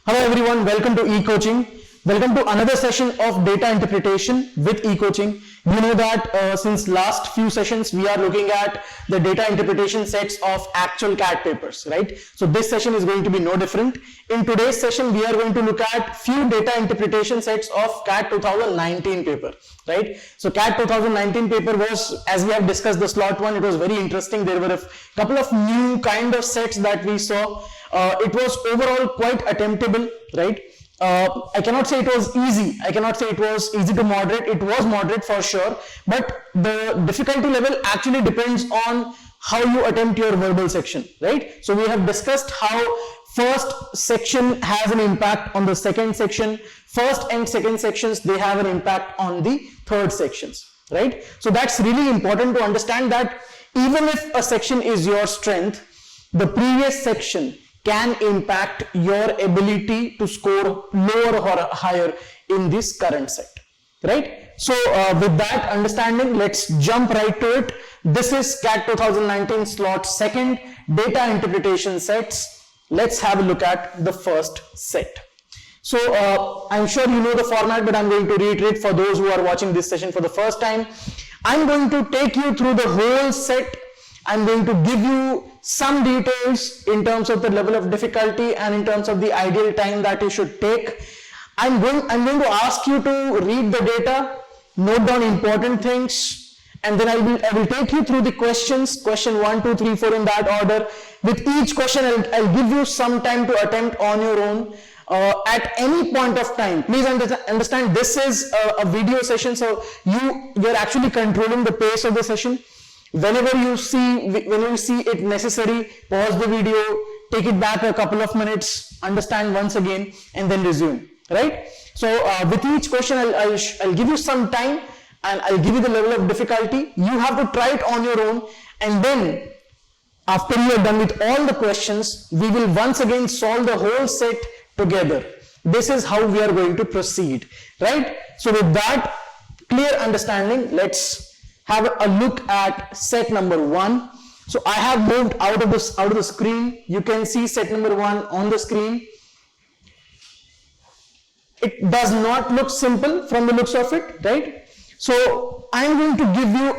Hello everyone, welcome to eCoaching. Welcome to another session of data interpretation with eCoaching. You know that since last few sessions we are looking at the data interpretation sets of actual CAT papers, right? So this session is going to be no different. In today's session we are going to look at few data interpretation sets of CAT 2019 paper, right? So CAT 2019 paper was, as we have discussed the slot one, it was very interesting. There were a couple of new kind of sets that we saw. It was overall quite attemptable, right? I cannot say it was easy. I cannot say it was easy to moderate. It was moderate for sure, but the difficulty level actually depends on how you attempt your verbal section, right? So we have discussed how first section has an impact on the second section. First and second sections, they have an impact on the third sections, right? So that's really important to understand that even if a section is your strength, the previous section can impact your ability to score lower or higher in this current set, right? So with that understanding, let's jump right to it. This is CAT 2019 slot second, data interpretation sets. Let's have a look at the first set. So I'm sure you know the format, but I'm going to reiterate for those who are watching this session for the first time. I'm going to take you through the whole set. I'm going to give you some details in terms of the level of difficulty and in terms of the ideal time that you should take. I'm going to ask you to read the data, note down important things, and then I will take you through the questions, question 1, 2, 3, 4 in that order. With each question, I'll give you some time to attempt on your own. At any point of time, please understand this is a video session, so you're actually controlling the pace of the session. Whenever you see it necessary, pause the video, take it back a couple of minutes, understand once again, and then resume, right? So with each question, I'll give you some time and I'll give you the level of difficulty. You have to try it on your own, and then after you are done with all the questions, we will once again solve the whole set together. This is how we are going to proceed, right? So with that clear understanding, let's have a look at set number 1. So I have moved out of the screen. You can see set number 1 on the screen. It does not look simple from the looks of it, right? So I'm going to give you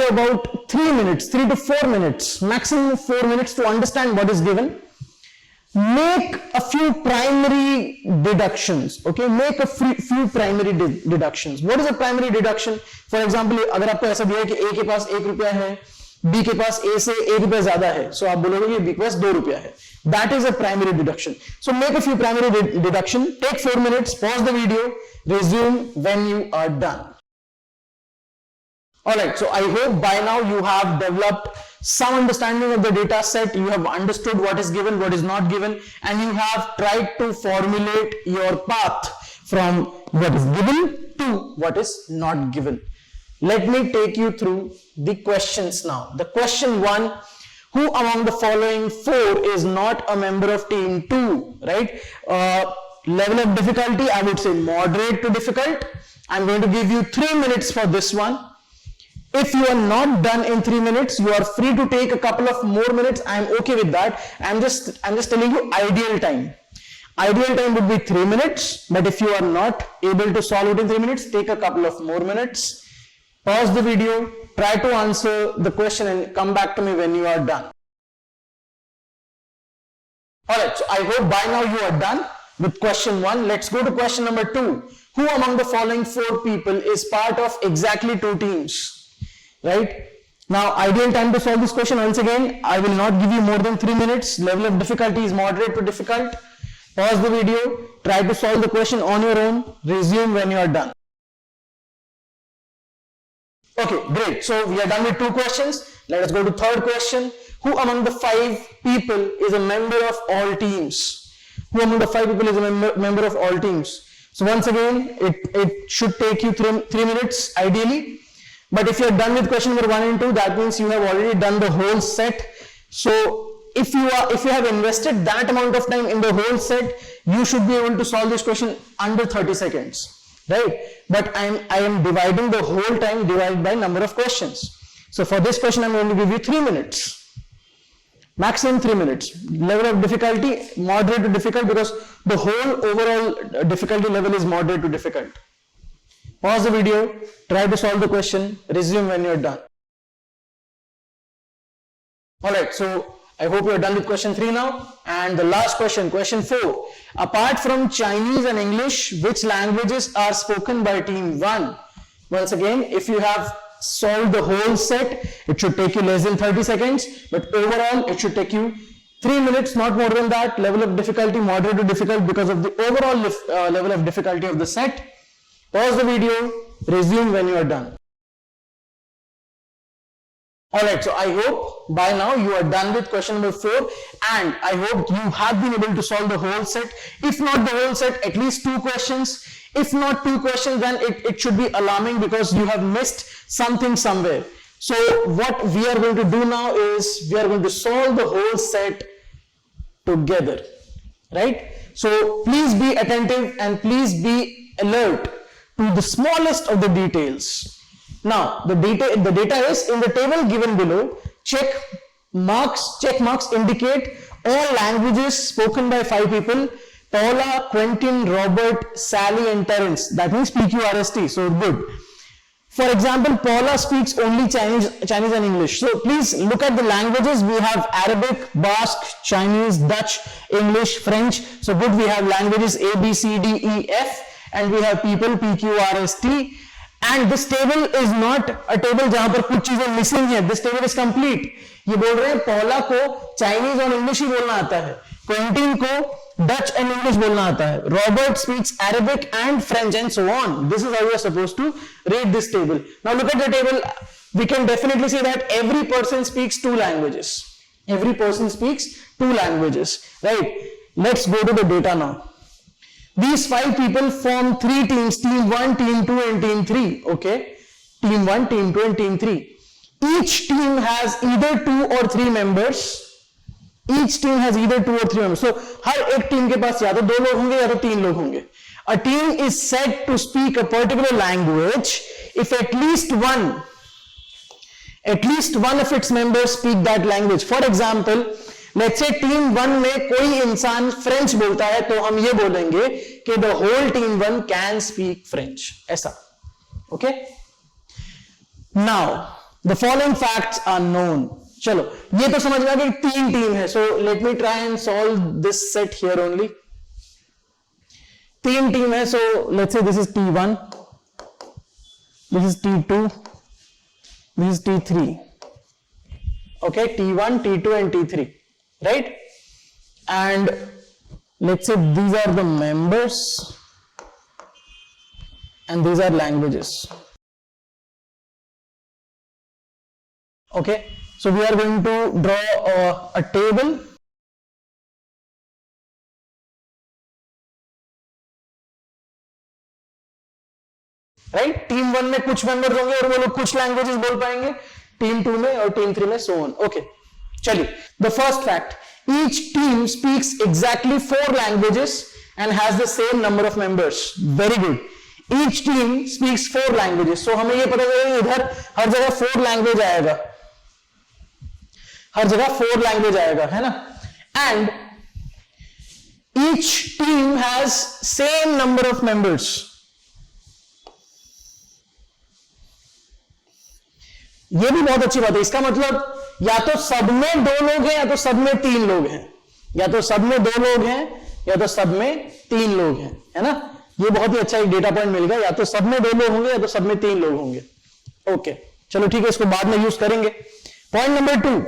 about 3 minutes, 3 to 4 minutes, maximum 4 minutes to understand what is given. Make a few primary deductions, okay? Make a few primary deductions. What is a primary deduction? For example, अगर आपको ऐसा दिया है कि A के पास 1 रुपया है, B के पास A से 1 रुपया ज़्यादा है, so आप बोलोगे कि B के पास 2 रुपया है. That is a primary deduction. So make a few primary deduction. Take 4 minutes. Pause the video. Resume when you are done. Alright, so I hope by now you have developed some understanding of the data set, you have understood what is given, what is not given, and you have tried to formulate your path from what is given to what is not given. Let me take you through the questions now. The question 1, who among the following 4 is not a member of team 2, right? Level of difficulty, I would say moderate to difficult. I'm going to give you 3 minutes for this one. If you are not done in 3 minutes, you are free to take a couple of more minutes. I am okay with that. I'm just telling you ideal time. Ideal time would be 3 minutes, but if you are not able to solve it in 3 minutes, take a couple of more minutes. Pause the video, try to answer the question and come back to me when you are done. Alright, so I hope by now you are done with question 1. Let's go to question number 2. Who among the following 4 people is part of exactly 2 teams? Right? Now, ideal time to solve this question, once again, I will not give you more than 3 minutes. Level of difficulty is moderate to difficult. Pause the video, try to solve the question on your own, resume when you are done. Okay, great. So we are done with 2 questions. Let us go to third question. Who among the 5 people is a member of all teams? Who among the 5 people is a member of all teams? So once again, it should take you 3 minutes ideally. But if you are done with question number 1 and 2, that means you have already done the whole set. So if you have invested that amount of time in the whole set, you should be able to solve this question under 30 seconds, right? But I am dividing the whole time divided by number of questions. So for this question, I'm going to give you 3 minutes. Maximum 3 minutes. Level of difficulty, moderate to difficult, because the whole overall difficulty level is moderate to difficult. Pause the video, try to solve the question, resume when you're done. Alright, so I hope you're done with question 3 now. And the last question, question 4. Apart from Chinese and English, which languages are spoken by team 1? Once again, if you have solved the whole set, it should take you less than 30 seconds, but overall it should take you 3 minutes, not more than that. Level of difficulty, moderate to difficult, because of the overall level of difficulty of the set. Pause the video, resume when you are done. Alright, so I hope by now you are done with question number 4, and I hope you have been able to solve the whole set. If not the whole set, at least 2 questions. If not 2 questions, then it should be alarming, because you have missed something somewhere. So what we are going to do now is we are going to solve the whole set together, right? So please be attentive and please be alert to the smallest of the details. Now the data is in the table given below. Check marks indicate all languages spoken by 5 people: Paula, Quentin, Robert, Sally and Terence. That means PQRST, so good. For example, Paula speaks only Chinese and English. So please look at the languages. We have Arabic, Basque, Chinese, Dutch, English, French. So good, we have languages A, B, C, D, E, F, and we have people PQRST. And this table is not a table जहां पर कुछ चीजें missing है. This table is complete. ये बोल रहे हैं पौला को चाइनीज और इंग्लिश ही बोलना आता है, क्वेंटिन को डच एंड इंग्लिश बोलना आता है, Robert speaks Arabic and French and so on. This is how you are supposed to read this table. Now look at the table. We can definitely say that every person speaks 2 languages. Every person speaks 2 languages, right? Let's go to the data now. These 5 people form 3 teams, team 1, team 2 and team 3, okay? Team 1, team 2 and team 3. Each team has either 2 or 3 members. Each team has either 2 or 3 members. So, हर एक team के पास या तो 2 लोग होंगे या तो 3 लोग होंगे. A team is said to speak a particular language if at least one of its members speak that language. For example, let's say team 1 में कोई इंसान फ्रेंच बोलता है, तो हम ये बोलेंगे कि the whole team 1 can speak French. ऐसा, okay? Now, the following facts are known. चलो, ये तो समझ में कि 3 टीम है. So let me try and solve this set here only. 3 team है. So let's say this is T1, this is T2, this is T3. Okay, T1, T2 and T3. Right? And let's say these are the members and these are languages. Okay, so we are going to draw a table. Right? Team 1 में कुछ members होंगे और वो लोग कुछ languages बोल पाएंगे, team 2 में और टीम 3 में, so on. Okay. चलिए, the first fact, each team speaks exactly 4 languages and has the same number of members. Very good. Each team speaks 4 languages. So हमें ये पता चलेगा इधर हर जगह 4 लैंग्वेज आएगा, हर जगह 4 लैंग्वेज आएगा, है ना? And each team has same number of members. ये भी बहुत अच्छी बात है. इसका मतलब या तो सब में 2 लोग हैं या तो सब में 3 लोग हैं, या तो सब में 2 लोग हैं या तो सब में 3 लोग हैं, है ना? ये बहुत ही अच्छा एक डेटा पॉइंट मिल गया. या तो सब में 2 लोग होंगे या तो सब में 3 लोग होंगे. ओके, चलो ठीक है, इसको बाद में यूज करेंगे. Point number 2,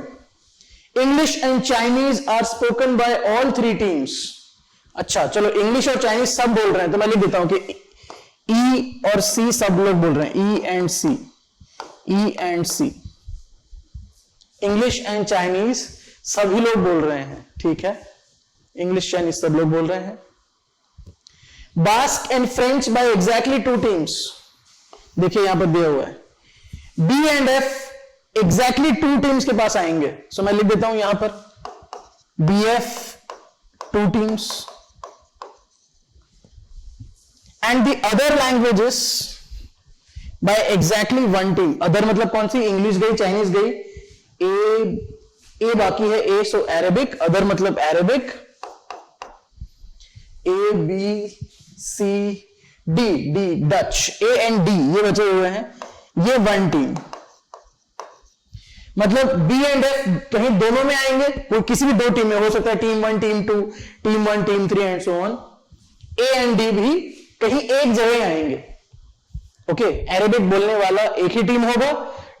English and Chinese are spoken by all 3 teams. अच्छा, चलो इंग्लिश और चाइनीज सब बोल रहे हैं, तो मैं लिख देता हूं कि ई और सी सब लोग बोल रहे हैं. E and C, English and Chinese सभी लोग बोल रहे हैं. ठीक है, इंग्लिश चाइनीज सब लोग बोल रहे हैं. Basque and French by exactly 2 teams. देखिए यहां पर दिया हुआ है, B and F exactly 2 teams के पास आएंगे. सो मैं लिख देता हूं यहां पर B F 2 teams. And the other languages by exactly 1 team. Other मतलब कौन सी? इंग्लिश गई, चाइनीज गई, ए ए बाकी है, ए सो अरेबिक, अदर मतलब Arabic, A B C D, D Dutch, A and D ये बचे हुए हैं, ये वन टीम, मतलब बी एंड एफ कहीं दोनों में आएंगे, कोई किसी भी दो टीम में हो सकता है, team 1 team 2, team 1 team 3 and so on. A and D भी कहीं एक जगह आएंगे। ओके, अरेबिक बोलने वाला एक ही टीम होगा,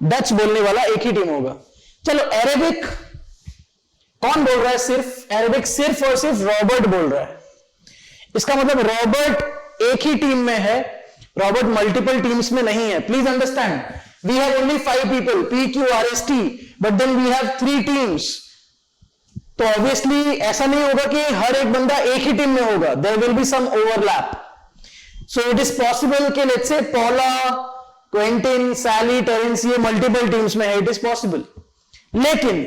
डच बोलने वाला एक ही टीम होगा। चलो अरेबिक कौन बोल रहा है? सिर्फ अरेबिक सिर्फ और सिर्फ रॉबर्ट बोल रहा है। इसका मतलब रॉबर्ट एक ही टीम में है, रॉबर्ट मल्टीपल टीम्स में नहीं है। Please understand, we have only 5 people, PQRST, but then we have 3 teams. तो ऑब्वियसली ऐसा नहीं होगा कि हर एक बंदा एक ही टीम में होगा, there will be some overlap. So it is possible कि let's say Paula, Quentin, Sally, Terrence ये मल्टीपल टीम्स में है, इट इज पॉसिबल। लेकिन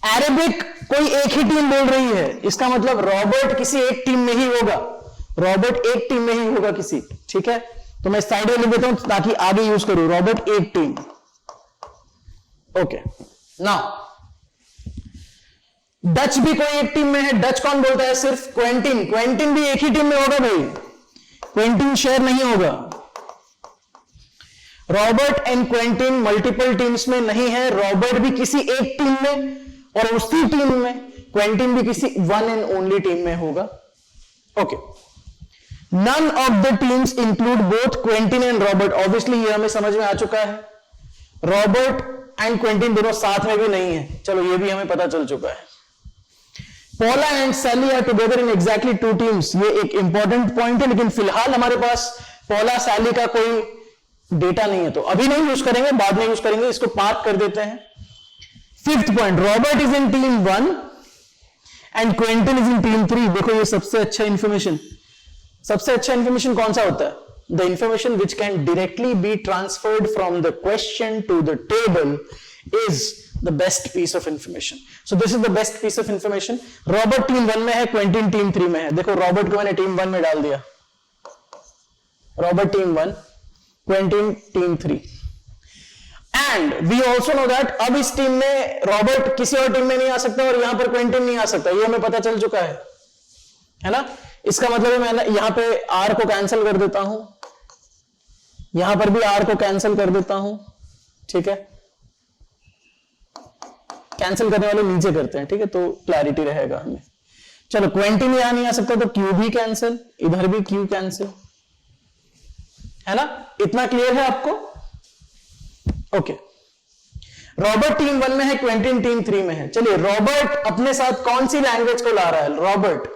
अरेबिक कोई एक ही टीम बोल रही है, इसका मतलब रॉबर्ट किसी एक टीम में ही होगा, रॉबर्ट एक टीम में ही होगा किसी। ठीक है, तो मैं साइड में लिख देता हूं ताकि आगे यूज करूं, रॉबर्ट एक टीम। ओके, नाउ डच भी कोई एक टीम में है, डच कौन बोलता है? सिर्फ क्वेंटिन, क्वेंटिन भी एक ही टीम में होगा भाई, क्वेंटिन शेयर नहीं होगा। Robert and Quentin multiple teams में नहीं है, रॉबर्ट भी किसी एक टीम में और उसी टीम में क्वेंटिन भी किसी वन एंड ओनली टीम में होगा। Okay, none of the teams include both Quentin and Robert. Obviously ये हमें समझ में आ चुका है, रॉबर्ट एंड क्वेंटिन दोनों साथ में भी नहीं है, चलो ये भी हमें पता चल चुका है। Paula and Sally are together in exactly 2 teams, ये एक इंपॉर्टेंट पॉइंट है, लेकिन फिलहाल हमारे पास पॉला सैली का कोई डेटा नहीं है, तो अभी नहीं यूज करेंगे, बाद में यूज करेंगे, इसको पार्क कर देते हैं। 5th point, Robert is in team 1 and Quentin is in team 3। देखो ये सबसे अच्छा इंफॉर्मेशन, सबसे अच्छा इंफॉर्मेशन कौन सा होता है? The information which can directly be transferred from the question to the table is the best piece of information. So this is the best piece of information. Robert team 1 में है, Quentin team 3 में है। देखो Robert को मैंने team 1 में डाल दिया, Robert team 1, Quentin team 3। And we also know that अब इस टीम में रॉबर्ट किसी और टीम में नहीं आ सकता और यहां पर क्वेंटिन नहीं आ सकता, ये हमें पता चल चुका है ना। इसका मतलब मैं यहां पे आर को कैंसिल कर देता हूं, यहां पर भी आर को कैंसिल कर देता हूं। ठीक है, कैंसिल करने वाले नीचे करते हैं, ठीक है, तो क्लैरिटी रहेगा हमें। चलो क्वेंटिन यहां नहीं आ सकता तो क्यू भी कैंसिल, इधर भी क्यू कैंसिल, है ना। इतना क्लियर है आपको? ओके, रॉबर्ट टीम 1 में है, क्वेंटिन टीम 3 में है। चलिए रॉबर्ट अपने साथ कौन सी लैंग्वेज को ला रहा है? Robert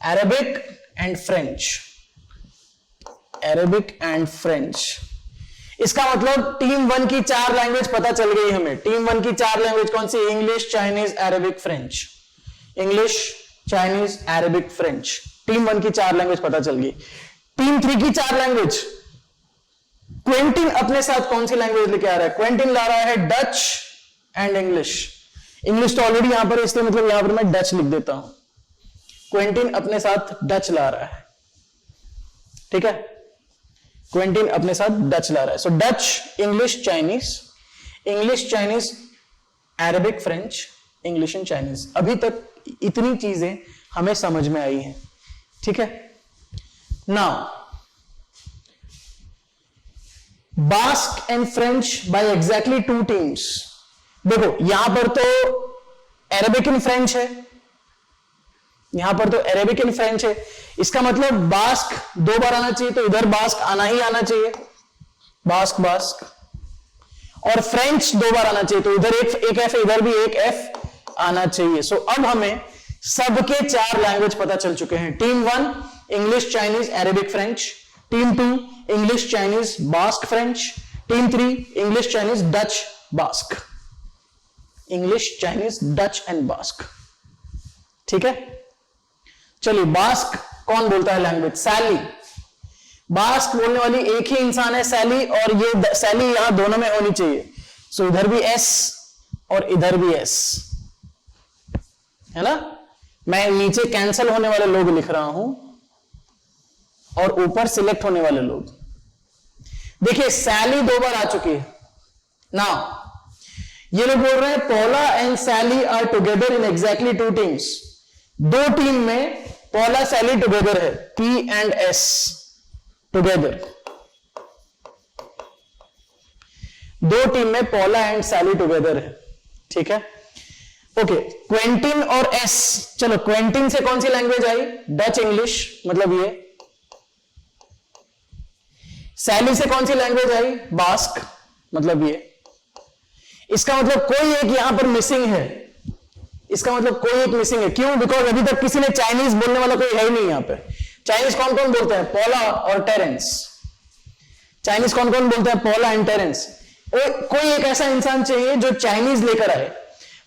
Arabic and French, Arabic and French. इसका मतलब टीम 1 की 4 लैंग्वेज पता चल गई हमें। टीम 1 की 4 लैंग्वेज कौन सी? English, Chinese, Arabic, French. English, Chinese, Arabic, French, team 1 की 4 लैंग्वेज पता चल गई। टीम 3 की 4 लैंग्वेज, क्वेंटिन अपने साथ कौन सी लैंग्वेज लेके आ रहा है? क्वेंटिन ला रहा है डच एंड इंग्लिश। इंग्लिश तो ऑलरेडी यहां पर, इसलिए मतलब यहां पर मैं डच लिख देता हूं। क्वेंटिन अपने साथ डच ला रहा है, ठीक है, क्वेंटिन अपने साथ डच ला रहा है। So Dutch, English, Chinese, English, Chinese, Arabic, French, English and Chinese. अभी तक इतनी चीजें हमें समझ में आई हैं, ठीक है। Now Basque and French by exactly 2 teams. देखो यहां पर तो अरेबिक एंड फ्रेंच है, यहां पर तो अरेबिक एंड फ्रेंच है, इसका मतलब बास्क 2 बार आना चाहिए, तो इधर बास्क आना ही आना चाहिए, बास्क बास्क। और फ्रेंच 2 बार आना चाहिए, तो इधर एक एफ, इधर भी एक एफ आना चाहिए। सो अब हमें सबके 4 लैंग्वेज पता चल चुके हैं। Team 1 English, Chinese, Arabic, French. Team 2 English, Chinese, bask, French. Team 3 English, Chinese, Dutch, Basque. English, Chinese, Dutch and bask, ठीक है। चलिए बास्क कौन बोलता है लैंग्वेज? सैली। बास्क बोलने वाली एक ही इंसान है, सैली, और ये सैली यहां दोनों में होनी चाहिए। सो इधर भी एस और इधर भी एस, है ना। मैं नीचे कैंसिल होने वाले लोग लिख रहा हूं और ऊपर सिलेक्ट होने वाले लोग। देखिए सैली 2 बार आ चुकी है ना, ये लोग बोल रहे हैं Paula and Sally are together in exactly 2 teams. 2 team में पॉला सैली टुगेदर है, P and S together. 2 team में पॉला एंड सैली टुगेदर है, ठीक है। ओके, क्वेंटिन और एस, चलो क्वेंटिन से कौन सी लैंग्वेज आई? डच इंग्लिश, मतलब ये। सैली से कौन सी लैंग्वेज आई? बास्क, मतलब ये। इसका मतलब कोई एक यहां पर मिसिंग है, इसका मतलब कोई एक मिसिंग है। क्यों? बिकॉज अभी तक किसी ने चाइनीज बोलने वाला कोई है ही नहीं यहां पे। चाइनीज कौन कौन बोलते हैं? पॉला और टेरेंस। चाइनीज कौन कौन बोलते हैं? Paula and Terence. कोई एक ऐसा इंसान चाहिए जो चाइनीज लेकर आए।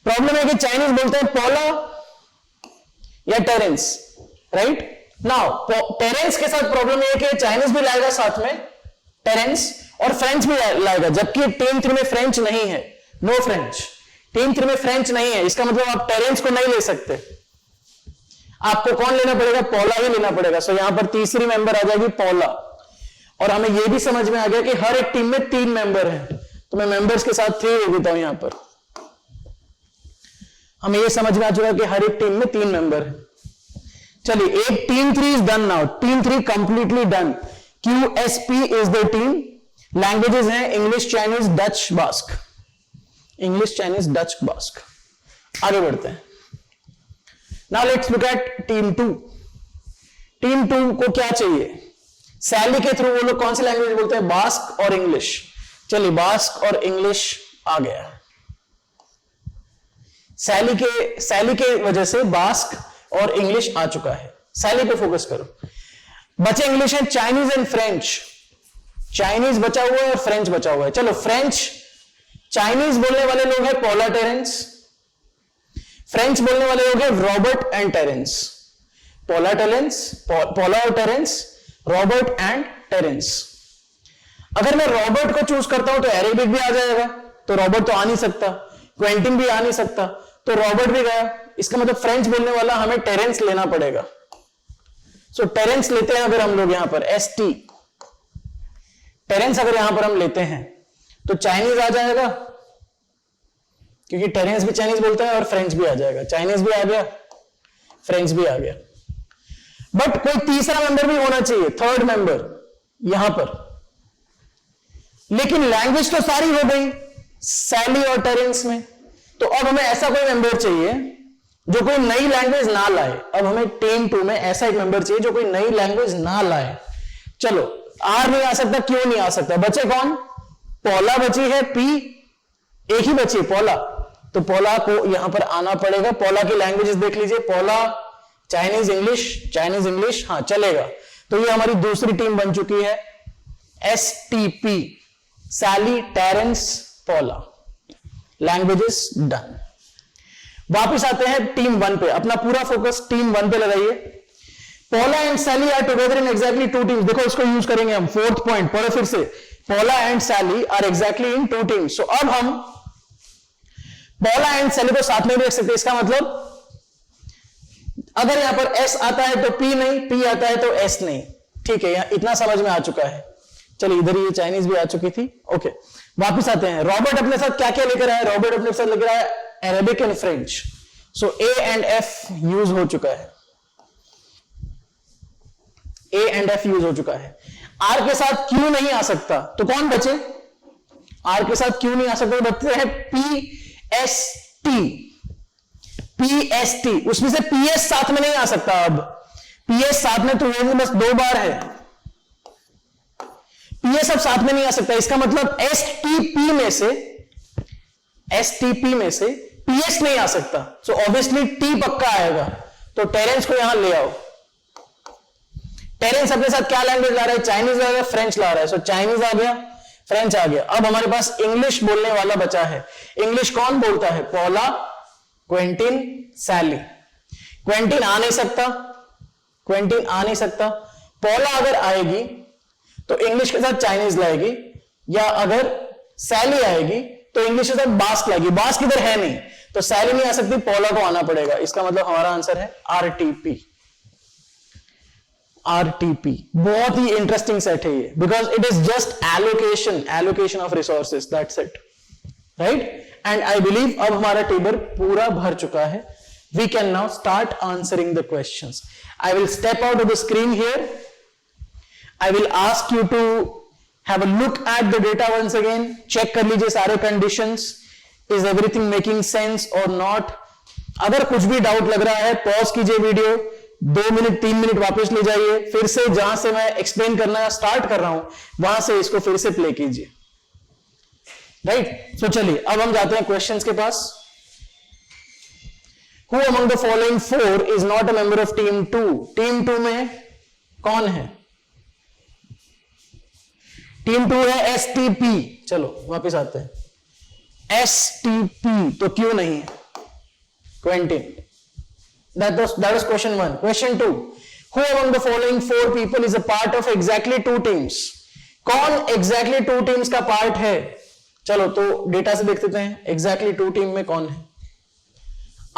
प्रॉब्लम है कि चाइनीज बोलते हैं पॉला या टेरेंस, राइट नाउ। टेरेंस के साथ प्रॉब्लम यह है कि चाइनीज भी लाएगा साथ में, टेरेंस, और फ्रेंच भी लाएगा, जबकि टीम 3 में फ्रेंच नहीं है। नो फ्रेंच, टीम 3 में फ्रेंच नहीं है। इसका मतलब आप टेरेंस को नहीं ले सकते, आपको कौन लेना पड़ेगा? पॉला ही लेना पड़ेगा। सो यहां पर तीसरी मेंबर आ जाएगी पॉला। और हमें यह भी समझ में आ गया कि हर एक टीम में 3 मेंबर हैं, तो मैं मेंबर्स के साथ 3 लिख देता हूं। यहां पर हमें यह समझ में आ चुका कि हर एक टीम में 3 मेंबर है। चलिए, एक team 3 is done now. Team 3 completely done. QSP is the team. Languages हैं English, Chinese, Dutch, Basque. English, Chinese, Dutch, Basque. आगे बढ़ते हैं। Now let's look at team 2। Team 2 को क्या चाहिए? सैली के थ्रू वो लोग कौन सी लैंग्वेज बोलते हैं? बास्क और इंग्लिश। चलिए, बास्क और इंग्लिश आ गया। सैली के वजह से बास्क और इंग्लिश आ चुका है। सैली पे फोकस करो। बचे इंग्लिश है, चाइनीज एंड फ्रेंच। चाइनीज बचा हुआ है और फ्रेंच बचा हुआ है। चलो, फ्रेंच, चाइनीज बोलने वाले लोग हैं पॉला टेरेंस, फ्रेंच बोलने वाले लोग हैं रॉबर्ट एंड टेरेंस। पॉला और टेरेंस, रॉबर्ट एंड टेरेंस। अगर मैं रॉबर्ट को चूज करता हूं तो अरेबिक भी आ जाएगा, तो रॉबर्ट तो आ नहीं सकता, क्वेंटिन भी आ नहीं सकता, तो रॉबर्ट भी गया। इसका मतलब फ्रेंच बोलने वाला हमें टेरेंस लेना पड़ेगा। सो टेरेंस लेते हैं अगर हम लोग यहां पर ST, टेरेंस अगर यहां पर हम लेते हैं तो चाइनीज आ जाएगा, क्योंकि टेरेंस भी चाइनीज बोलता है, और फ्रेंच भी आ जाएगा। चाइनीज भी आ गया, फ्रेंच भी आ गया। बट कोई तीसरा मेंबर भी होना चाहिए, थर्ड मेंबर यहां पर। लेकिन लैंग्वेज तो सारी हो गई सैली और टेरेंस में, तो अब हमें ऐसा कोई मेंबर चाहिए जो कोई नई लैंग्वेज ना लाए। अब हमें टीम 2 में ऐसा एक मेंबर चाहिए जो कोई नई लैंग्वेज ना लाए। चलो, आर नहीं आ सकता, क्यों नहीं आ सकता? बचे कौन? पॉला बची है, P एक ही बची, पॉला। तो पॉला को यहां पर आना पड़ेगा। पॉला की लैंग्वेजेस देख लीजिए, पॉला, चाइनीज, इंग्लिश, हाँ चलेगा। तो ये हमारी दूसरी टीम बन चुकी है, STP, सैली, टेरेंस, पॉला। Languages done. वापिस आते हैं टीम 1 पे। अपना पूरा फोकस टीम 1 पे लगाइए। Paula and Sally are together in exactly 2 teams. देखो, इसको यूज करेंगे हम। 4th पॉइंट पढ़ो फिर से। Paula and Sally are exactly in 2 teams. So अब हम पॉला एंड सैली को साथ में भी रख सकते हैं। इसका मतलब अगर यहां पर S आता है तो P नहीं, P आता है तो S नहीं। ठीक है, यहां इतना समझ में आ चुका है। चलिए, इधर ये चाइनीज भी आ चुकी थी। ओके, वापिस आते हैं। रॉबर्ट अपने साथ क्या क्या लेकर आया? रॉबर्ट अपने साथ लेकर आया Arabic and French. So A and F use हो चुका है। A एंड F यूज हो चुका है। R के साथ Q नहीं आ सकता, तो कौन बचे? R के साथ Q नहीं आ सकता, तो बचते हैं PST। उसमें से PS साथ में नहीं आ सकता। अब PS साथ में तो वो बस 2 बार है। PS अब साथ में नहीं आ सकता। इसका मतलब STP में से PS नहीं आ सकता। सो ऑब्वियसली T पक्का आएगा। तो टेरेंस को यहां ले आओ। टेरेंस अपने साथ क्या लैंग्वेज ला रहा है? चाइनीज ला रहा है, फ्रेंच ला रहा है। सो चाइनीज आ गया, फ्रेंच आ गया। अब हमारे पास इंग्लिश बोलने वाला बचा है। इंग्लिश कौन बोलता है? पॉला, क्वेंटिन, सैली। क्वेंटिन आ नहीं सकता। पॉला अगर आएगी तो इंग्लिश के साथ चाइनीज लाएगी, या अगर सैली आएगी तो इंग्लिश के साथ बास्क लाएगी। बास्क इधर है नहीं, तो सैली नहीं आ सकती, पॉला को आना पड़ेगा। इसका मतलब हमारा आंसर है RTP। बहुत ही इंटरेस्टिंग सेट है ये, because it is just allocation of resources, that's it. Right? And I believe अब हमारा टेबल पूरा भर चुका है. We can now start answering the questions. I will step out of the screen here. I will ask you to have a look at the data once again. Check कर लीजिए सारे conditions. Is everything making sense or not? अगर कुछ भी doubt लग रहा है pause कीजिए वीडियो, 2 मिनट 3 मिनट वापस ले जाइए, फिर से जहां से मैं एक्सप्लेन करना स्टार्ट कर रहा हूं वहां से इसको फिर से प्ले कीजिए. राइट? सो चलिए अब हम जाते हैं क्वेश्चंस के पास. Who among the following four is not a member of team 2? Team 2 में कौन है? टीम 2 है STP. चलो वापस आते हैं. STP तो क्यों नहीं है? Quentin. That was question 1. Question 2. Who among the following 4 people is a part of exactly 2 teams? कौन exactly 2 teams का पार्ट है? चलो तो डेटा से देख लेते हैं exactly 2 टीम में कौन है.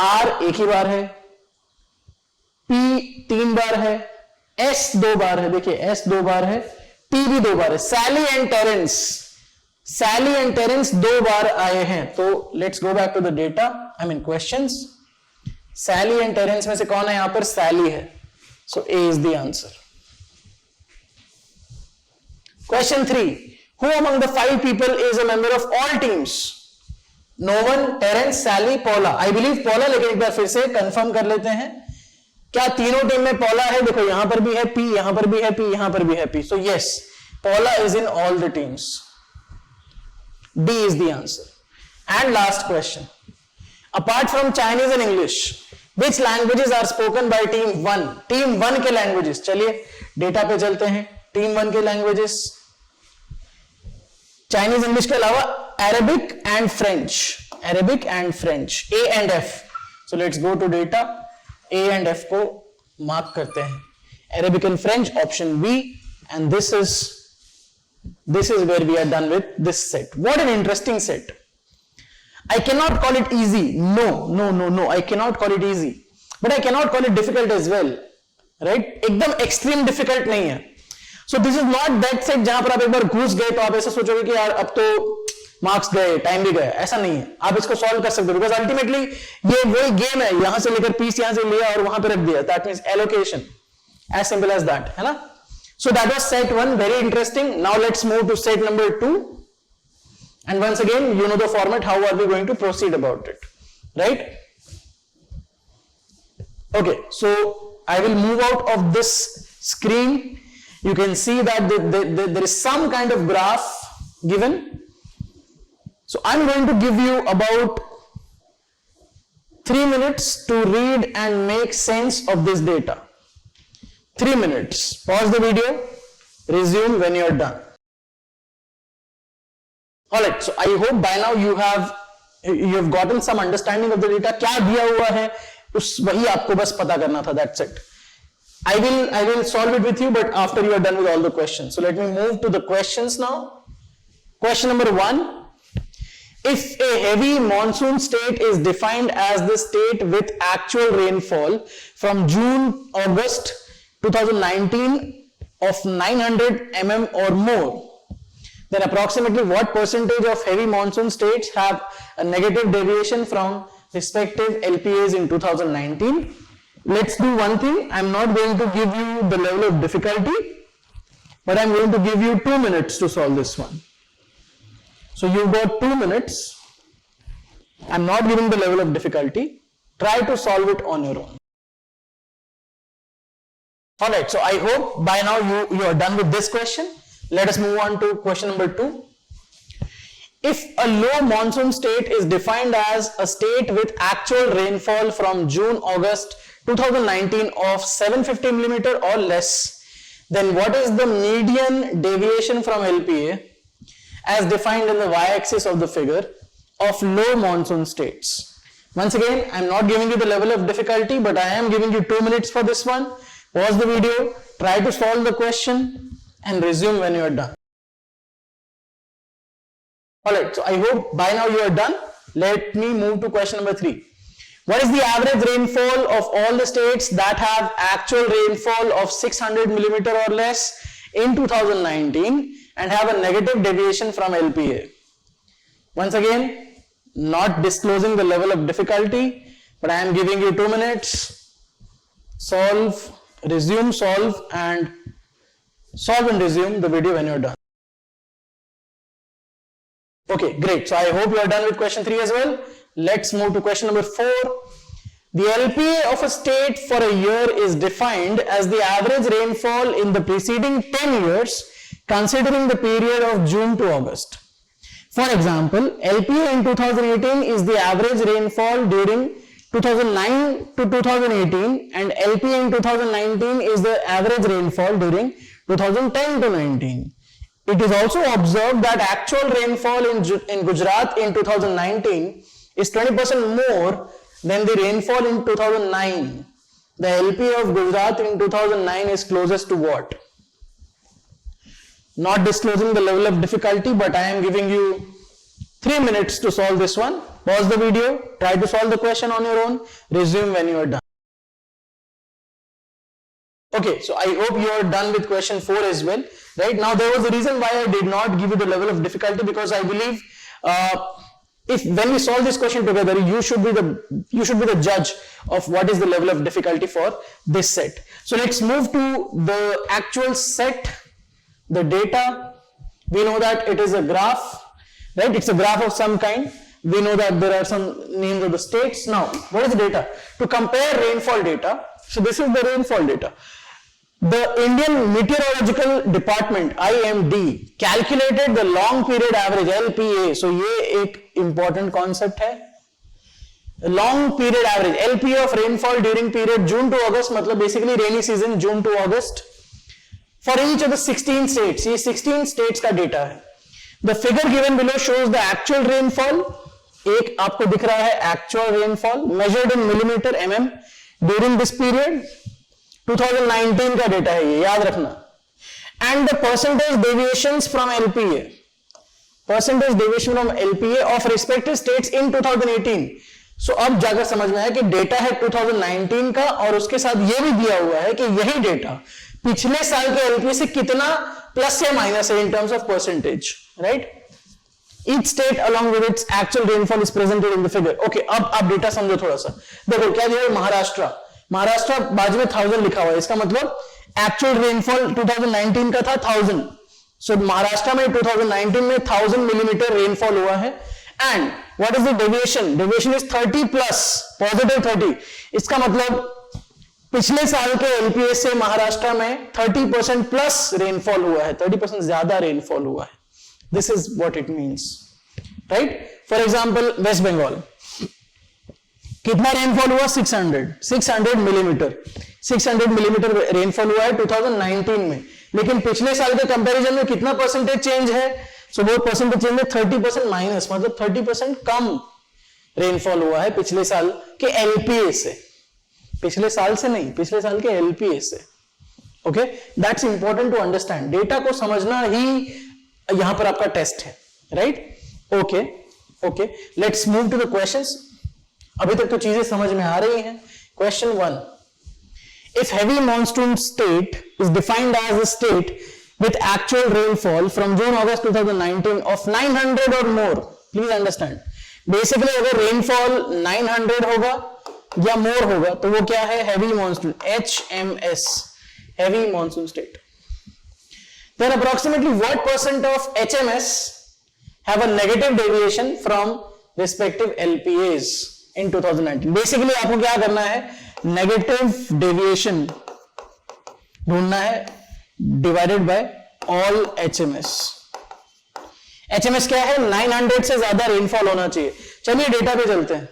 R एक ही बार है, P 3 बार है, S 2 बार है. देखिए S 2 बार है, T भी 2 बार है. सैली एंड टेरेंस 2 बार आए हैं. तो let's go back to the data, I mean questions. Sally and Terence में से कौन है? यहां पर सैली है. So A is the answer. Question 3. Who among the 5 people is a member of all teams? No one, Terence, Sally, Paula. I believe Paula, लेकिन एक बार फिर से कंफर्म कर लेते हैं. क्या तीनों टीम में पॉला है? देखो यहां पर भी है P, यहां पर भी है P, यहां पर भी है P. So yes, पॉला is in all the teams. D is the answer. And last question. Apart from Chinese and English, which languages are spoken by team 1? Team 1 के लैंग्वेजेस. चलिए डेटा पे चलते हैं. टीम 1 के लैंग्वेजेस चाइनीज इंग्लिश के अलावा Arabic and French. Arabic and French, A and F. So let's go to data. A and F को mark करते हैं. Arabic and French option B, and this is where we are done with this set. What an interesting set. I cannot call it easy. No. I cannot call it easy. But I cannot call it difficult as well. Right? एकदम extreme difficult नहीं है. So this is not that set जहां पर आप एक बार घुस गए तो आप ऐसा सोचोगे कि यार अब तो मार्क्स गए, टाइम भी गया. ऐसा नहीं है. आप इसको सॉल्व कर सकते हो बिकॉज अल्टीमेटली ये वही गेम है. यहां से लेकर पीस यहां से लिया और वहां पे रख दिया. That means allocation. As simple as that, है ना? So that was set 1, very interesting. Now let's move to set number 2. And once again, you know the format, how are we going to proceed about it, right? Okay, so I will move out of this screen. You can see that there is some kind of graph given. So I'm going to give you about 3 minutes to read and make sense of this data. 3 minutes. Pause the video. Resume when you are done. Alright. So I hope by now you have gotten some understanding of the data. क्या दिया हुआ है उस वही आपको बस पता करना था. That's it. I will solve it with you, but after you are done with all the questions. So let me move to the questions now. Question number 1. If a heavy monsoon state is defined as the state with actual rainfall from June-August 2019 of 900 mm or more, then approximately what percentage of heavy monsoon states have a negative deviation from respective LPAs in 2019? Let's do one thing. I'm not going to give you the level of difficulty, but I'm going to give you 2 minutes to solve this one. So you've got 2 minutes. I'm not giving the level of difficulty. Try to solve it on your own. Alright, so I hope by now you are done with this question. Let us move on to question number 2. If a low monsoon state is defined as a state with actual rainfall from June-August 2019 of 750 mm or less, then what is the median deviation from LPA as defined in the y-axis of the figure of low monsoon states? Once again, I'm not giving you the level of difficulty, but I am giving you 2 minutes for this one. Pause the video, try to solve the question and resume when you are done. Alright, so I hope by now you are done. Let me move to question number 3. What is the average rainfall of all the states that have actual rainfall of 600 mm or less in 2019 and have a negative deviation from LPA? Once again, not disclosing the level of difficulty, but I am giving you 2 minutes. Solve, resume, solve and resume the video when you're done. Okay, great. So I hope you are done with question 3 as well. Let's move to question number 4. The LPA of a state for a year is defined as the average rainfall in the preceding 10 years considering the period of June to August. For example, LPA in 2018 is the average rainfall during 2009 to 2018 and LPA in 2019 is the average rainfall during 2010 to 19. It is also observed that actual rainfall in Gujarat in 2019 is 20% more than the rainfall in 2009. The LPA of Gujarat in 2009 is closest to what? Not disclosing the level of difficulty, but I am giving you 3 minutes to solve this one. Pause the video, try to solve the question on your own, resume when you are done. Okay, so I hope you are done with question 4 as well. Right now, there was a reason why I did not give you the level of difficulty, because I believe if when we solve this question together, you should be the judge of what is the level of difficulty for this set. So let's move to the actual set, the data. We know that it is a graph, right? It's a graph of some kind. We know that there are some names of the states. Now, what is the data? To compare rainfall data, so this is the rainfall data. The Indian Meteorological Department IMD calculated the long period average LPA. So ये एक important concept है. Long period average LPA of rainfall during period June to August, मतलब basically rainy season June to August for each of the 16 states. ये 16 states का data है. The figure given below shows the actual rainfall. एक आपको दिख रहा है actual rainfall measured in millimeter mm during this period. 2019 का डेटा है ये, याद रखना. And the percentage deviations from LPA, percentage deviation from LPA of respective states in 2018. So अब जाकर समझ में आया कि डेटा है 2019 का और उसके साथ ये भी दिया हुआ है कि यही डेटा पिछले साल के LPA से कितना प्लस या माइनस है in terms of percentage, right? Each state along with its actual rainfall is presented in the figure. Okay, अब आप डेटा समझो थोड़ा सा. देखो क्या दिया है, महाराष्ट्र बाजू में 1000 लिखा हुआ है, इसका मतलब एक्चुअल रेनफॉल 2019 का था 1000. सो महाराष्ट्र में 2019 में 1000 मिलीमीटर रेनफॉल हुआ है. And what is the deviation is 30 plus positive 30. इसका मतलब पिछले साल के एलपीए से महाराष्ट्र में 30% प्लस रेनफॉल हुआ है, 30% ज्यादा रेनफॉल हुआ है. This is what it means, right? For example West Bengal कितना रेनफॉल हुआ? 600 मिलीमीटर. 600 मिलीमीटर रेनफॉल हुआ है 2019 में, लेकिन पिछले साल के कंपैरिजन में कितना परसेंटेज चेंज है? सो वो परसेंटेज चेंज है 30% माइनस, मतलब 30% कम रेनफॉल हुआ है पिछले साल के एलपीए से. पिछले साल से नहीं, पिछले साल के एलपीए से. Okay, that's important to understand. Data को समझना ही यहां पर आपका टेस्ट है, right? Okay, let's move to the questions. अभी तक तो चीजें समझ में आ रही हैं. Question 1. If heavy monsoon state is defined as a state with actual rainfall from June-August 2019 of 900 or more, please understand. Basically अगर rainfall 900 होगा या more होगा तो वो क्या है? heavy monsoon, HMS, heavy monsoon state. Then approximately what percent of HMS have a negative deviation from respective LPAs in 2019? Basically आपको क्या करना है? नेगेटिव डेविएशन ढूंढना है divided by all HMS. HMS क्या है? 900 से ज्यादा रेनफॉल होना चाहिए. चलिए डेटा पे चलते हैं.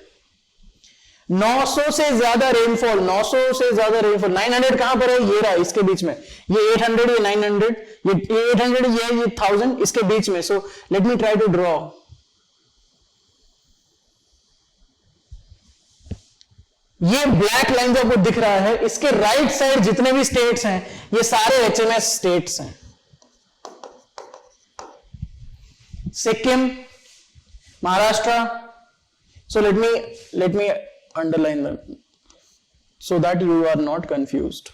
900 से ज्यादा रेनफॉल, 900 से ज्यादा रेनफॉल. 900 कहां पर है? ये रहा, इसके बीच में. ये 800, ये 900, ये 800, ये 1000, इसके बीच में. So let me try to draw. ये ब्लैक लाइन जो आपको दिख रहा है, इसके राइट साइड जितने भी स्टेट्स हैं ये सारे एचएमएस स्टेट्स हैं. सिक्किम, महाराष्ट्र. सो let me underline them so that you are not confused.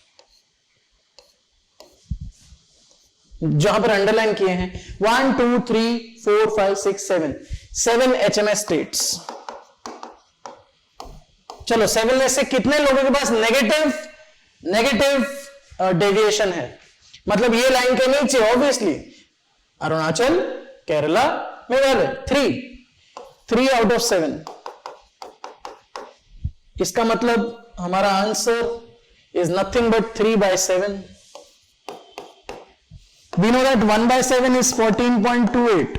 जहां पर अंडरलाइन किए हैं 1 2 3 4 5 6 7 7 HMS स्टेट्स। चलो 7 में से कितने लोगों के पास नेगेटिव डेविएशन है? मतलब ये लाइन के नीचे obviously Arunachal, Kerala, Meghalaya, 3 out of 7। इसका मतलब हमारा answer is nothing but 3/7. We know that 1/7 is 14.28.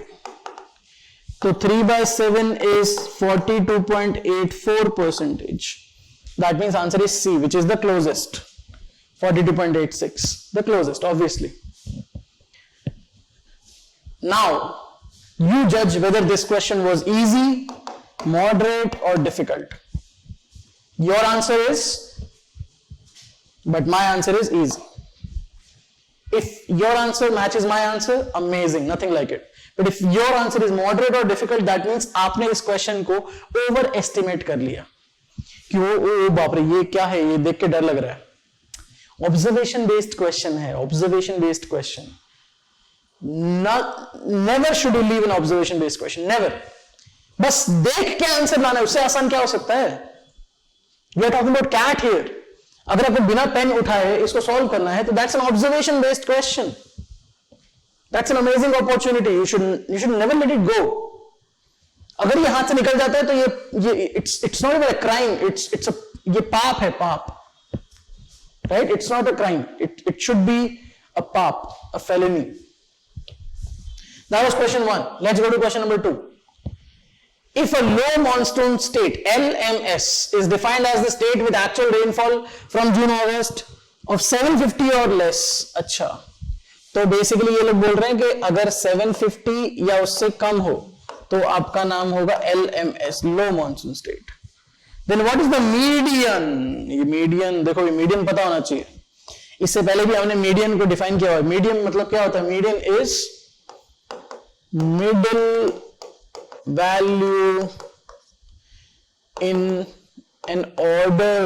So 3/7 is 42.84%. That means answer is C, which is the closest. 42.86, the closest, obviously. Now, you judge whether this question was easy, moderate, or difficult. Your answer is, but my answer is easy. If your answer matches my answer, amazing, nothing like it. But if your answer is moderate or difficult, that means आपने इस question को over estimate कर लिया कि ओ बाप रे ये क्या है, ये देख के डर लग रहा है। ऑब्जर्वेशन बेस्ड क्वेश्चन है, observation based question. Never should you leave an observation based question, never. बस देख के आंसर लाना है, उससे आसान क्या हो सकता है? We are talking about CAT here. अगर आपको बिना पेन उठाए इसको सॉल्व करना है तो that's an observation based question, that's an amazing opportunity, you should never let it go. अगर ये हाथ से निकल जाता है तो ये इट्स नॉट अ क्राइम, ये पाप है, पाप, right? It's not a crime, it should be a पाप, a felony. That was question 1. Let's go to question number 2. If a low monsoon state LMS is defined as the state with actual rainfall from June-August of 750 or less, अच्छा, तो basically ये लोग बोल रहे हैं कि अगर 750 या उससे कम हो तो आपका नाम होगा LMS, low monsoon state. Then what is the median? ये मीडियन, देखो ये मीडियन पता होना चाहिए। इससे पहले भी हमने मीडियन को डिफाइन किया हुआ है। मीडियन मतलब क्या होता है? Median is middle value in an order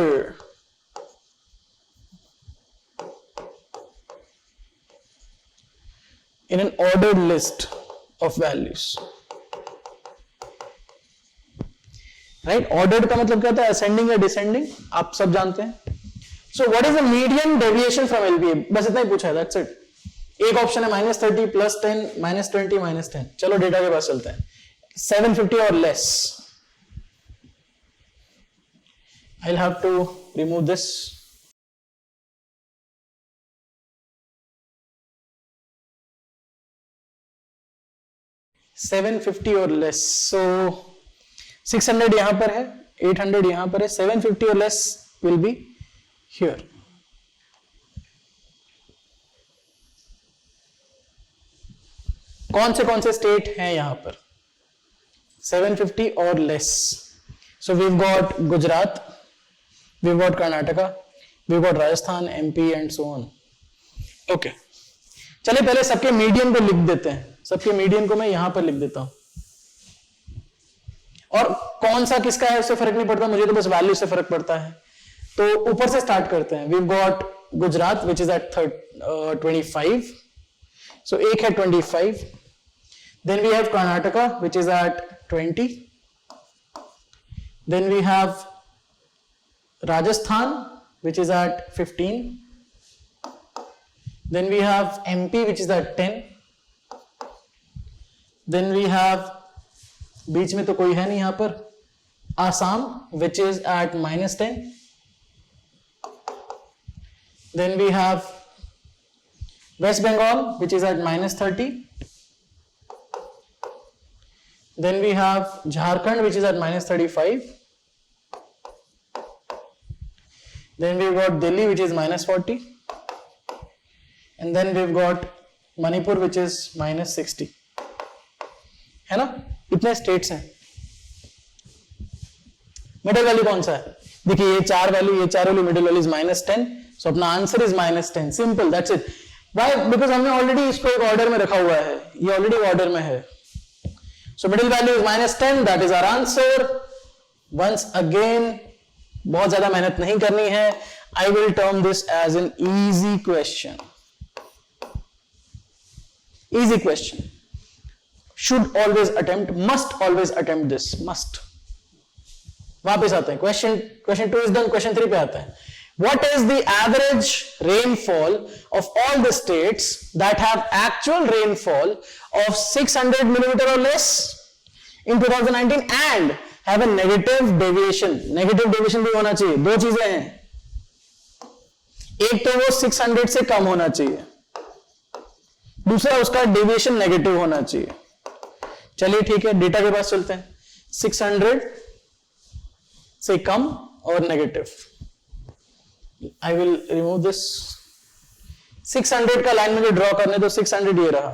ordered list of values, right? Ordered का मतलब क्या होता है? ascending या descending, आप सब जानते हैं। So what is the median deviation from LBA? बस इतना ही पूछा है, that's it। एक ऑप्शन है -30, +10, -20, -10। चलो डेटा के पास चलते हैं। 750 or less. I'll have to remove this. $750 or less. So 600 यहां पर है, 800 यहां पर है, 750 or less will be here. कौन से स्टेट हैं यहां पर? 750 or less. So we've got Gujarat, we've got Karnataka, we've got Rajasthan, MP and so on. Okay. चलिए पहले सबके मीडियन को लिख देते हैं। सबके मीडियन को मैं यहां पर लिख देता हूं। और कौन सा किसका है उससे फर्क नहीं पड़ता, मुझे तो बस वैल्यू से फर्क पड़ता है। तो ऊपर से स्टार्ट करते हैं। We've got Gujarat which is at 25. So एक है 25. Then we have Karnataka which is at 20. Then we have Rajasthan which is at 15. Then we have MP which is at 10. Then we have, बीच में तो कोई है नहीं यहाँ पर, Assam which is at -10. Then we have West Bengal which is at -30. Then we have Jharkhand which is at -35. Then we've got Delhi which is -40. And then we've got Manipur which is -60. है ना? इतने states हैं। Middle value कौन सा है? देखिए ये चार वैल्यू मिडिल वैल्यू इज -10. सो अपना answer is -10. Simple, that's it. Why? Because हमने ऑलरेडी इसको एक ऑर्डर में रखा हुआ है, ये ऑलरेडी ऑर्डर में है। So middle value is -10, that is our answer. Once again, बहुत ज्यादा मेहनत नहीं करनी है। I will term this as an easy question. Easy question. should always attempt, must always attempt this, must. वापस आते हैं, question 2 is done, question 3 पे आता है. What is the average rainfall of all the states that have actual rainfall of 600 millimeter or less in 2019 and have a negative deviation? Negative deviation भी होना चाहिए. दो चीजें हैं, एक तो वो 600 से कम होना चाहिए, दूसरा उसका डेविएशन नेगेटिव होना चाहिए. चलिए ठीक है, डेटा के पास चलते हैं. 600 से कम और negative. I will remove this. 600 का लाइन मुझे ड्रॉ करने दो. 600 ये रहा.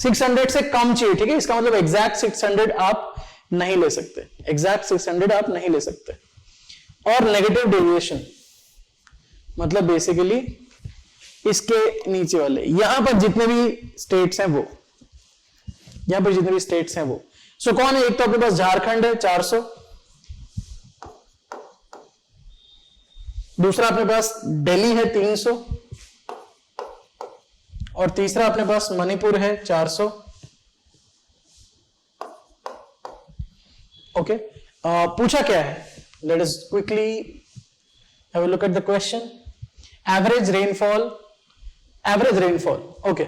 सिक्स 600 से कम चाहिए, ठीक है. इसका मतलब एग्जैक्ट 600 आप नहीं ले सकते, एग्जैक्ट 600 आप नहीं ले सकते. और नेगेटिव डेविएशन मतलब बेसिकली इसके नीचे वाले, यहां पर जितने भी स्टेट्स हैं वो, यहां पर जितने भी स्टेट्स हैं वो. सो कौन है? एक तो अपने पास झारखंड है 400, दूसरा अपने पास दिल्ली है 300, और तीसरा अपने पास मणिपुर है 400. ओके, पूछा क्या है? Let us quickly have a look at the question. Average rainfall, okay.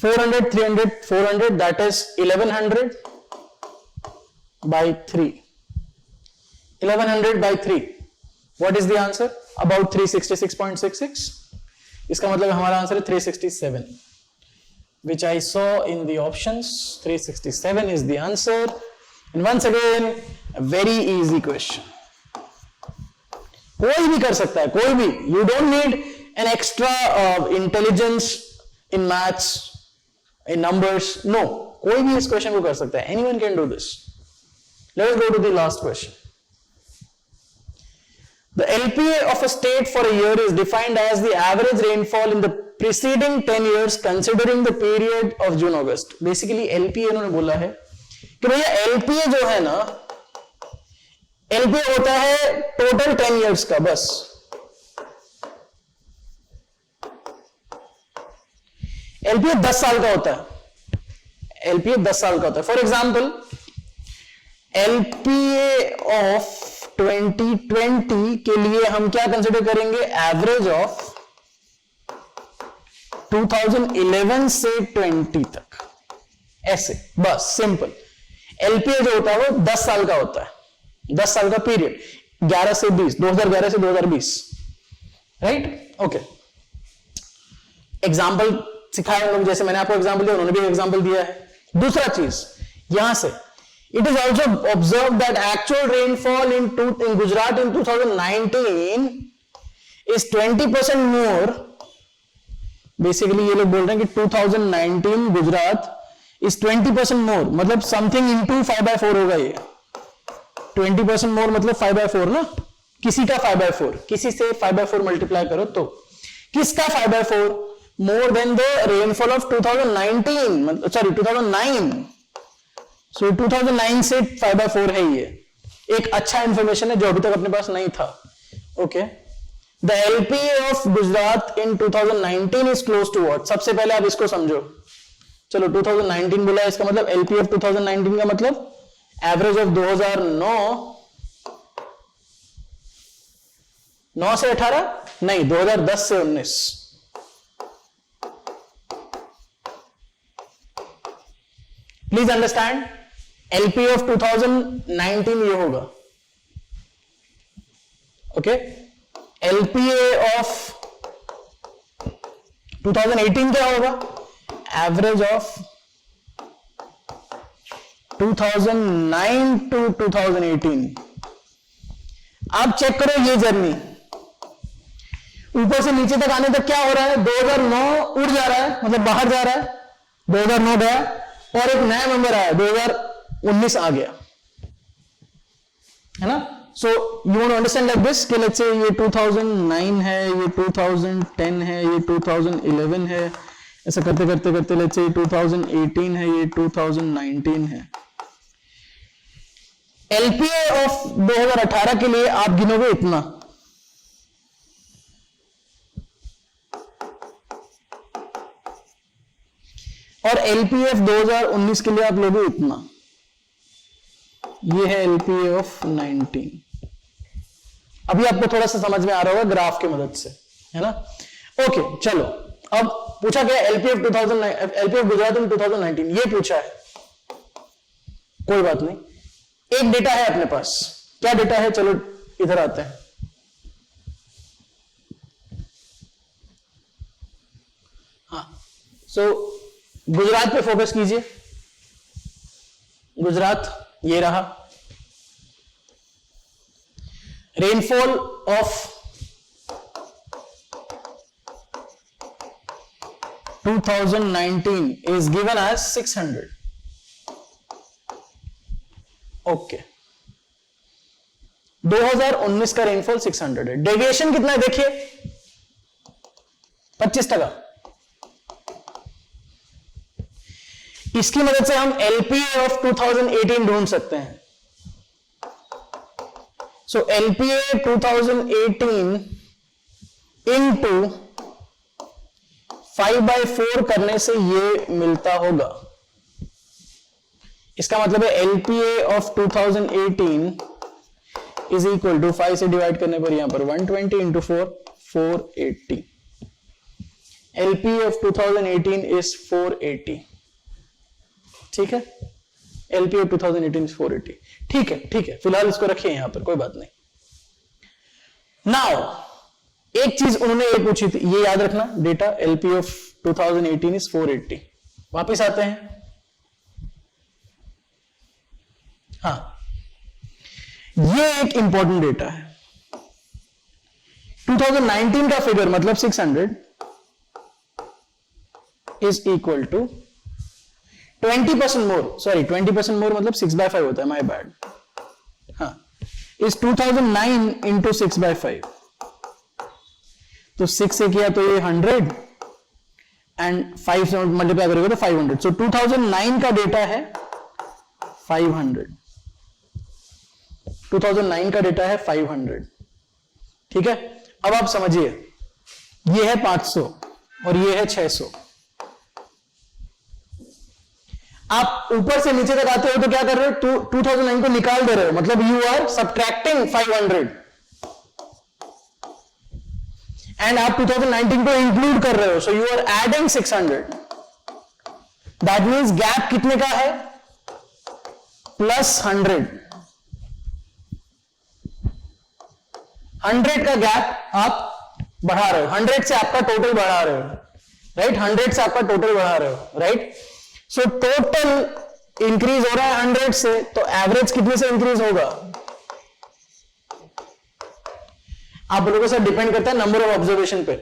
400, 300, 400, that is 1100 by 3. 1100 by 3. What is the answer? About 366.66. इसका मतलब हमारा आंसर है 367, which I saw in the options. 367 is the answer. And once again, a very easy question. कोई भी कर सकता है, कोई भी. You don't need an extra intelligence in maths, in numbers. No, कोई भी इस क्वेश्चन को कर सकता है. Anyone can do this. Let us go to the last question. The LPA of a state for a year is defined as the average rainfall in the preceding 10 years considering the period of June August. Basically LPA इन्होंने बोला है कि भैया LPA जो है ना, LPA होता है टोटल 10 years का बस. LPA 10 साल का होता है. LPA 10 साल का होता है. फॉर एग्जाम्पल LPA ऑफ 2020 के लिए हम क्या कंसिडर करेंगे? एवरेज ऑफ 2011 से 20 तक, ऐसे बस सिंपल. LPA जो होता है वो 10 साल का होता है, 10 साल का पीरियड, 11 से 20, 2011 से 2020, राइट. ओके, एग्जाम्पल सिखाया हम लोग, जैसे मैंने आपको एग्जाम्पल दिया, उन्होंने भी एग्जाम्पल दिया है. दूसरा चीज यहां से, it is also observed that actual rainfall in Gujarat in 2019 is 20% more. Basically ये लोग बोल रहे हैं कि 2019 गुजरात is 20% more, मतलब something into 5/4 होगा ये. 20% more मतलब 5/4 ना, किसी का 5/4, किसी से 5/4 मल्टीप्लाई करो तो किसका 5/4? More than the rainfall of 2019, sorry 2009. सो 2009 से 5/4 है. ये एक अच्छा इंफॉर्मेशन है जो अभी तक अपने पास नहीं था. Okay, the LPA of Gujarat in 2019 is close to what? सबसे पहले आप इसको समझो. चलो 2019 बोला, इसका मतलब LPA ऑफ 2019 का मतलब एवरेज ऑफ 2009, 9 से 18 नहीं, 2010 से 19. प्लीज अंडरस्टैंड, LPA ऑफ 2019 ये होगा. ओके, LPA ऑफ 2018 क्या होगा? Average of 2009 to 2018. आप चेक करो ये जर्नी, ऊपर से नीचे तक आने तक क्या हो रहा है? 2009 उड़ जा रहा है, मतलब बाहर जा रहा है, 2009 गया और एक नया नंबर आया, 2019 आ गया, है ना. So you want to understand like this कि लेट्स से ये 2009 है, ये 2010 है, ये 2011 है, ऐसा करते करते करते लेट्स से 2018 है, ये 2019 है. LPA ऑफ 2018 के लिए आप गिनोगे इतना, और एलपीएफ 2019 के लिए आप लोगे इतना, ये है एलपीएफ 19। अभी आपको थोड़ा सा समझ में आ रहा होगा ग्राफ की मदद से, है ना। ओके चलो, अब पूछा गया एलपीएफ गुजरात इन 2019, ये पूछा है, कोई बात नहीं। एक डेटा है अपने पास, क्या डेटा है, चलो इधर आते हैं। हाँ, सो गुजरात पे फोकस कीजिए। गुजरात ये रहा, rainfall of 2019 is given as 600. Okay, 2019 का रेनफॉल 600 है। डेविएशन कितना है देखिए, 25%। इसकी मदद से हम एलपीए ऑफ 2018 ढूंढ सकते हैं। सो एलपीए 2018 इनटू 5/4 करने से ये मिलता होगा। इसका मतलब है LPA of 2018 is equal to 5 से डिवाइड करने पर यहां पर 120 इंटू 4 480। LPA of 2018 is 480। ठीक है, एलपीए 2018 इज 480। ठीक है, ठीक है, फिलहाल इसको रखिए यहां पर, कोई बात नहीं। नाउ एक चीज उन्होंने ये पूछी थी, ये याद रखना, डेटा एलपीए ऑफ 2018 इज 480। वापिस आते हैं। हाँ, ये एक इंपॉर्टेंट डेटा है। 2019 का फिगर मतलब 600 is equal to 20% more, sorry 20% more मतलब 6/5 होता है, माय बैड। हाँ, इज 2009 इंटू 6/5। तो 6 से किया तो ये 100 एंड 5 से मल्टीप्लाई करेगा तो 500। सो 2009 का डेटा है 500। 2009 का डेटा है 500। ठीक है, अब आप समझिए, ये है 500 और ये है 600। आप ऊपर से नीचे तक आते हो तो क्या कर रहे हो, 2009 को निकाल दे रहे हो, मतलब यू आर सब्ट्रैक्टिंग 500 एंड आप 2019 को इंक्लूड कर रहे हो, so you are adding 600। That means gap कितने का है, +100। 100 का गैप आप बढ़ा रहे हो, 100 से आपका टोटल बढ़ा रहे हो, राइट। 100 से आपका टोटल बढ़ा रहे हो, राइट। सो टोटल इंक्रीज हो रहा है 100 से, तो एवरेज कितने से इंक्रीज होगा, आप लोगों से डिपेंड करता है नंबर ऑफ ऑब्जर्वेशन पे।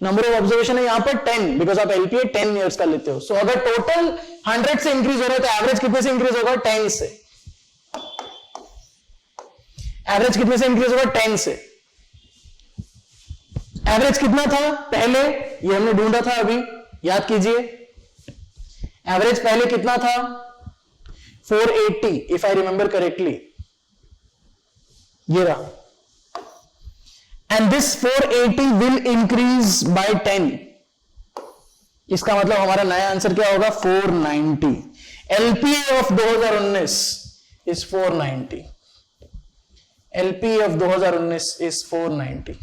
नंबर ऑफ ऑब्जर्वेशन है यहां पर 10, बिकॉज आप एलपीए 10 ईयर्स का लेते हो। सो अगर टोटल 100 से इंक्रीज हो रहा है तो एवरेज कितने से इंक्रीज होगा, 10 से। एवरेज कितने से इंक्रीज होगा, 10 से। एवरेज कितना था पहले, ये हमने ढूंढा था अभी, याद कीजिए। एवरेज पहले कितना था, 480 इफ आई रिमेंबर करेक्टली, ये रहा। And this 480 will increase by 10। इसका मतलब हमारा नया आंसर क्या होगा, 490। LPA of 2019 is 490। LPA of 2019 is 490।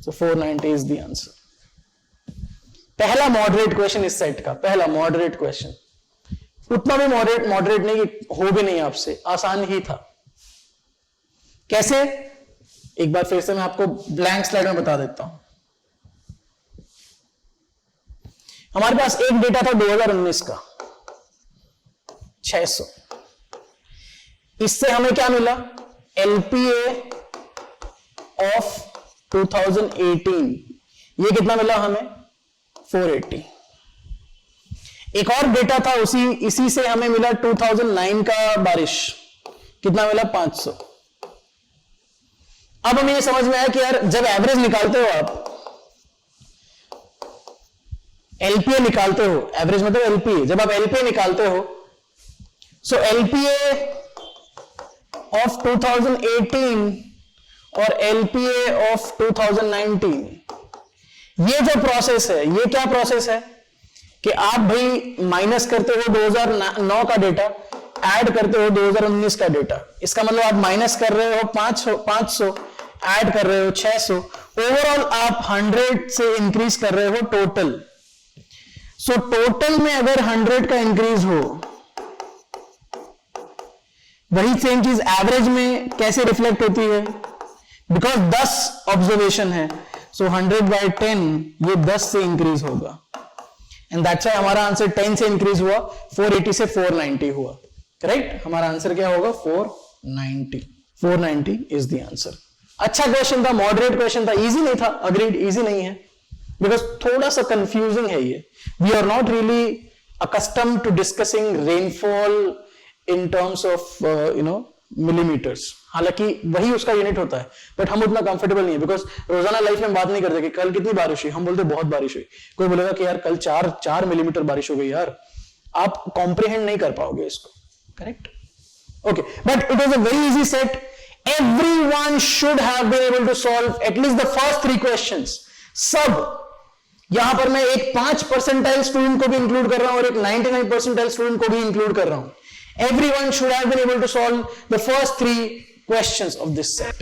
So 490 is the answer. पहला मॉडरेट क्वेश्चन इस सेट का, पहला मॉडरेट क्वेश्चन। उतना भी मॉडरेट नहीं कि हो भी नहीं आपसे, आसान ही था। कैसे, एक बार फिर से मैं आपको ब्लैंक स्लाइड में बता देता हूं। हमारे पास एक डेटा था 2019 का 600। इससे हमें क्या मिला, एलपीए ऑफ 2018, ये कितना मिला हमें, 480। एक और डेटा था इसी से हमें मिला 2009 का बारिश, कितना मिला, 500। अब हमें ये समझ में आया कि यार जब एवरेज निकालते हो आप, एलपीए निकालते हो, एवरेज मतलब एलपीए, जब आप एलपीए निकालते हो, सो एलपीए ऑफ 2018 और एलपीए ऑफ 2019, ये जो प्रोसेस है, ये क्या प्रोसेस है कि आप भाई माइनस करते हो 2009 का डेटा, ऐड करते हो 2019 का डेटा। इसका मतलब आप माइनस कर रहे हो 500, ऐड कर रहे हो 600, ओवरऑल आप 100 से इंक्रीज कर रहे हो टोटल। सो टोटल में अगर 100 का इंक्रीज हो, वही सेम चीज एवरेज में कैसे रिफ्लेक्ट होती है? बिकॉज 10 ऑब्जर्वेशन है, सो 100/10 ये 10 से इंक्रीज होगा, एंड दैट्स व्हाई हमारा आंसर 10 से इंक्रीज हुआ, 480 से 490 हुआ। करेक्ट? हमारा आंसर क्या होगा? 490 इज द आंसर। अच्छा क्वेश्चन था, मॉडरेट क्वेश्चन था, इजी नहीं था, अग्रीड इजी नहीं है, बिकॉज थोड़ा सा कंफ्यूजिंग है ये। We are not really accustomed to discussing rainfall in terms of millimeters, हालांकि वही उसका यूनिट होता है, बट हम उतना कंफर्टेबल नहीं है, बिकॉज रोजाना लाइफ में बात नहीं करते कि कल कितनी बारिश हुई, हम बोलते बहुत बारिश हुई। कोई बोलेगा कि यार कल 4 मिलीमीटर बारिश हो गई, यार आप कॉम्प्रिहेंड नहीं कर पाओगे इसको। Correct? Okay, but it was a very easy set. Everyone should have been able to solve at least the first 3 questions. सब, यहां पर मैं एक 5 परसेंटाइल स्टूडेंट को भी इंक्लूड कर रहा हूं और एक 99 परसेंटाइल स्टूडेंट को भी इंक्लूड कर रहा हूं। Everyone should have been able to solve the first 3 questions of this set.